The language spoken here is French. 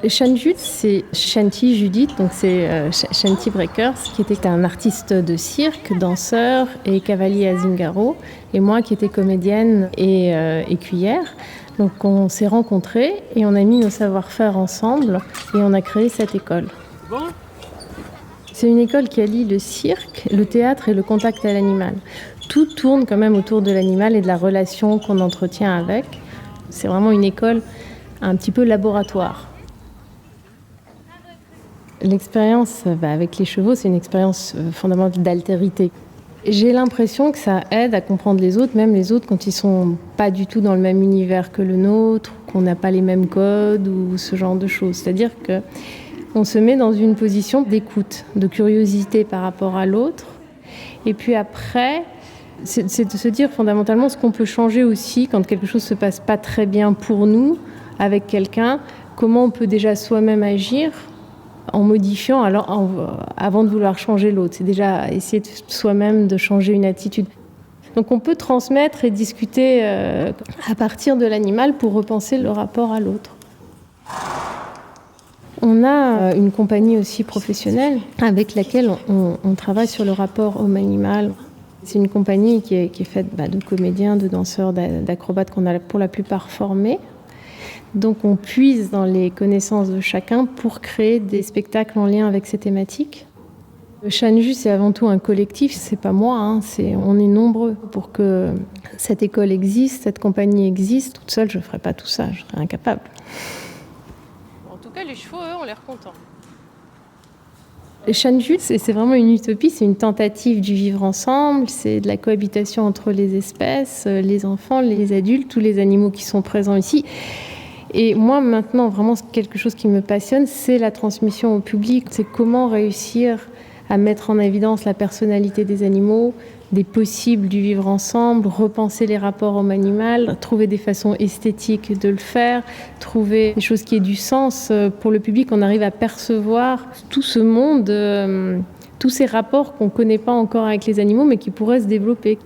Shanjut, c'est Shanti Judith, donc c'est Shanti Breakers, qui était un artiste de cirque, danseur et cavalier à Zingaro, et moi qui étais comédienne et écuyère. Donc on s'est rencontrés et on a mis nos savoir-faire ensemble et on a créé cette école. C'est une école qui allie le cirque, le théâtre et le contact à l'animal. Tout tourne quand même autour de l'animal et de la relation qu'on entretient avec. C'est vraiment une école un petit peu laboratoire. L'expérience avec les chevaux, c'est une expérience fondamentale d'altérité. J'ai l'impression que ça aide à comprendre les autres, même les autres quand ils sont pas du tout dans le même univers que le nôtre, qu'on n'a pas les mêmes codes ou ce genre de choses. C'est-à-dire qu'on se met dans une position d'écoute, de curiosité par rapport à l'autre. Et puis après, c'est de se dire fondamentalement ce qu'on peut changer aussi quand quelque chose se passe pas très bien pour nous, avec quelqu'un, comment on peut déjà soi-même agir en modifiant avant de vouloir changer l'autre. C'est déjà essayer soi-même de changer une attitude. Donc on peut transmettre et discuter à partir de l'animal pour repenser le rapport à l'autre. On a une compagnie aussi professionnelle avec laquelle on travaille sur le rapport homme-animal. C'est une compagnie qui est faite de comédiens, de danseurs, d'acrobates qu'on a pour la plupart formés. Donc on puise dans les connaissances de chacun pour créer des spectacles en lien avec ces thématiques. Le Shanju, c'est avant tout un collectif, c'est pas moi, on est nombreux. Pour que cette école existe, cette compagnie existe, toute seule je ferais pas tout ça, je serais incapable. En tout cas, les chevaux, eux, ont l'air contents. Le Shanju, c'est vraiment une utopie, c'est une tentative du vivre ensemble, c'est de la cohabitation entre les espèces, les enfants, les adultes, tous les animaux qui sont présents ici. Et moi, maintenant, vraiment, quelque chose qui me passionne, c'est la transmission au public. C'est comment réussir à mettre en évidence la personnalité des animaux, des possibles du vivre ensemble, repenser les rapports homme-animal, trouver des façons esthétiques de le faire, trouver des choses qui aient du sens pour le public. On arrive à percevoir tout ce monde, tous ces rapports qu'on ne connaît pas encore avec les animaux, mais qui pourraient se développer.